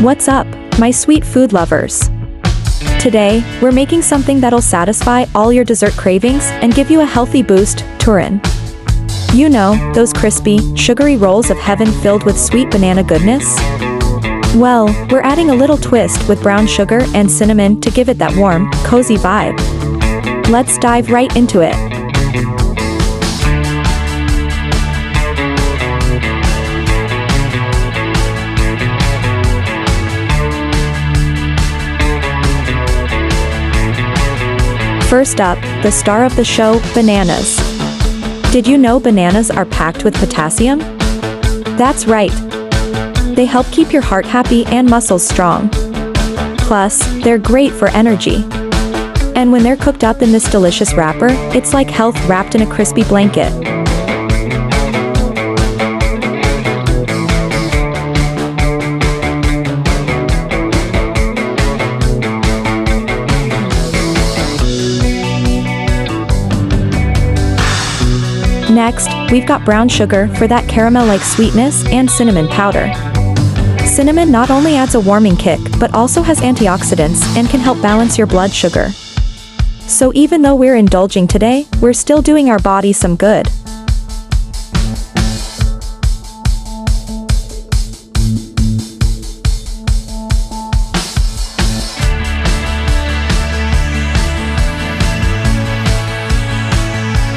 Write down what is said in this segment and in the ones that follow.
What's up, my sweet food lovers? Today, we're making something that'll satisfy all your dessert cravings and give you a healthy boost, Turon. You know, those crispy, sugary rolls of heaven filled with sweet banana goodness? Well, we're adding a little twist with brown sugar and cinnamon to give it that warm, cozy vibe. Let's dive right into it. First up, the star of the show, bananas. Did you know bananas are packed with potassium? That's right. They help keep your heart happy and muscles strong. Plus, they're great for energy. And when they're cooked up in this delicious wrapper, it's like health wrapped in a crispy blanket. Next, we've got brown sugar for that caramel-like sweetness and cinnamon powder. Cinnamon not only adds a warming kick but also has antioxidants and can help balance your blood sugar. So even though we're indulging today, we're still doing our body some good.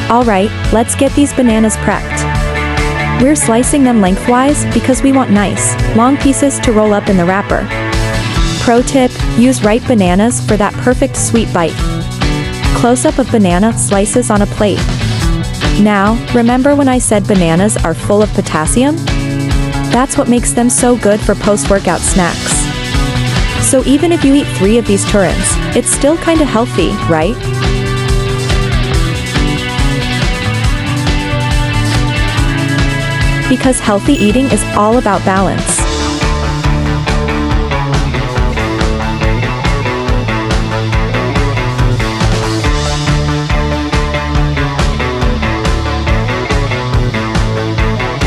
Alright, let's get these bananas prepped. We're slicing them lengthwise because we want nice, long pieces to roll up in the wrapper. Pro tip, use ripe bananas for that perfect sweet bite. Close-up of banana slices on a plate. Now, remember when I said bananas are full of potassium? That's what makes them so good for post-workout snacks. So even if you eat 3 of these Turons, it's still kinda healthy, right? Because healthy eating is all about balance.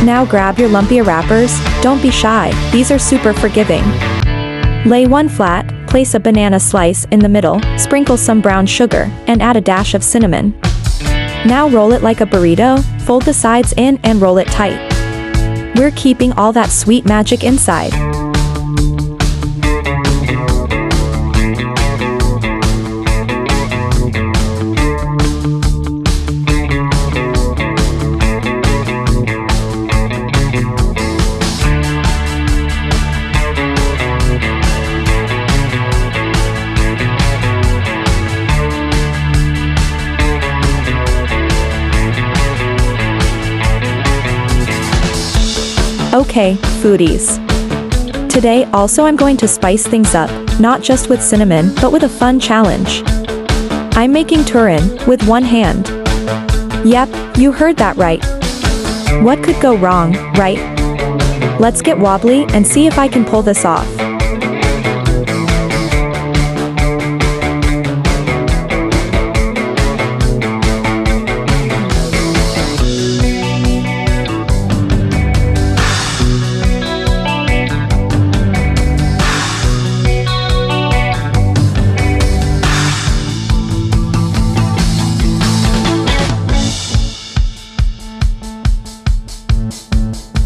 Now grab your lumpier wrappers, don't be shy, these are super forgiving. Lay one flat, place a banana slice in the middle, sprinkle some brown sugar, and add a dash of cinnamon. Now roll it like a burrito, fold the sides in and roll it tight. We're keeping all that sweet magic inside. Okay, foodies. Today also I'm going to spice things up, not just with cinnamon but with a fun challenge. I'm making Turon with one hand. Yep, you heard that right. What could go wrong, right? Let's get wobbly and see if I can pull this off.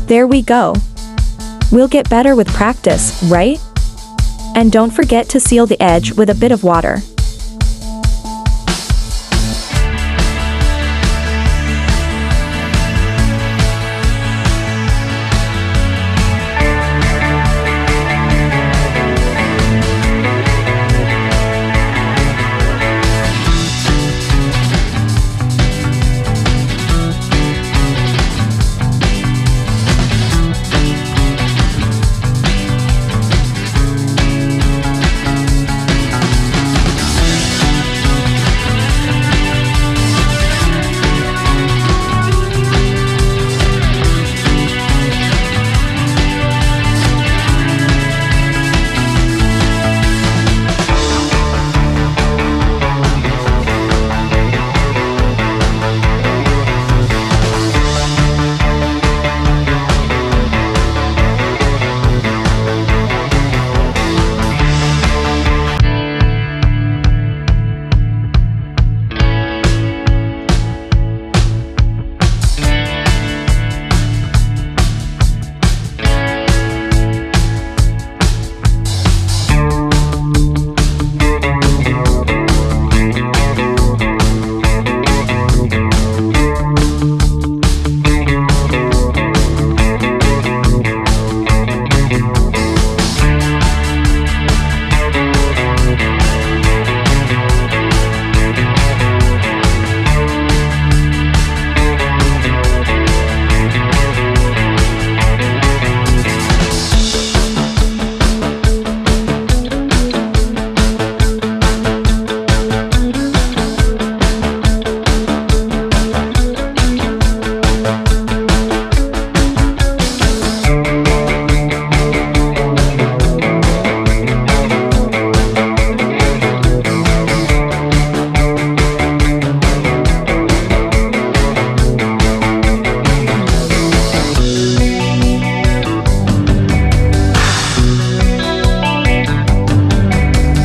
There we go. We'll get better with practice, right? And don't forget to seal the edge with a bit of water.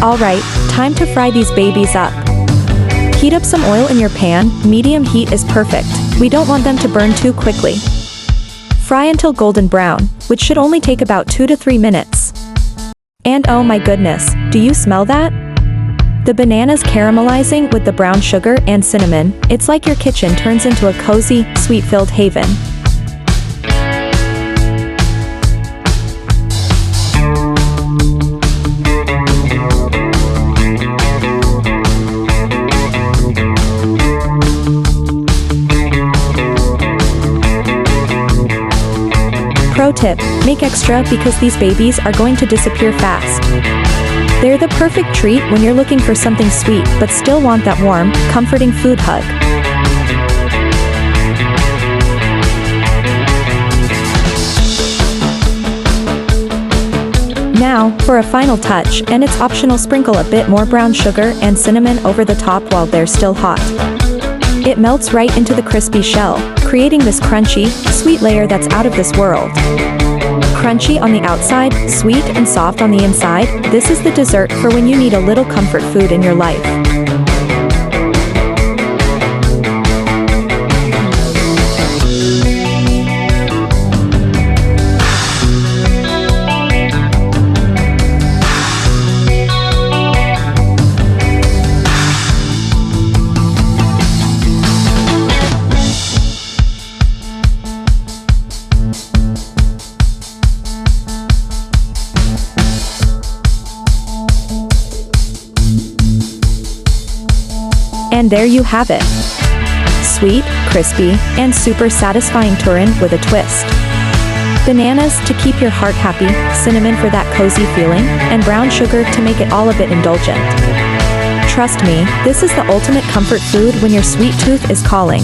Alright, time to fry these babies up. Heat up some oil in your pan, medium heat is perfect. We don't want them to burn too quickly. Fry until golden brown, which should only take about 2 to 3 minutes. And oh my goodness, do you smell that? The bananas caramelizing with the brown sugar and cinnamon, it's like your kitchen turns into a cozy, sweet-filled haven. Pro tip, make extra because these babies are going to disappear fast. They're the perfect treat when you're looking for something sweet but still want that warm, comforting food hug. Now, for a final touch, and it's optional, sprinkle a bit more brown sugar and cinnamon over the top while they're still hot. It melts right into the crispy shell, creating this crunchy, sweet layer that's out of this world. Crunchy on the outside, sweet and soft on the inside, this is the dessert for when you need a little comfort food in your life. And there you have it. Sweet, crispy, and super satisfying Turon with a twist. Bananas to keep your heart happy, cinnamon for that cozy feeling, and brown sugar to make it all a bit indulgent. Trust me, this is the ultimate comfort food when your sweet tooth is calling.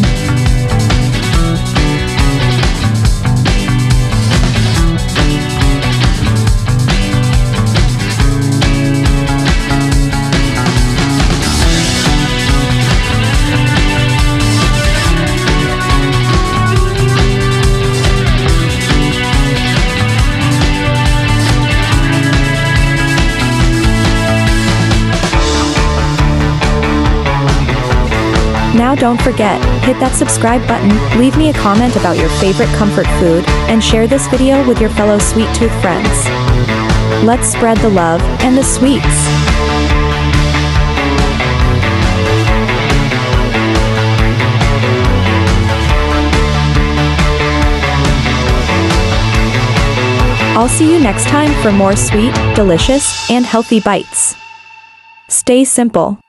Now don't forget, hit that subscribe button, leave me a comment about your favorite comfort food, and share this video with your fellow sweet tooth friends. Let's spread the love and the sweets. I'll see you next time for more sweet, delicious, and healthy bites. Stay simple.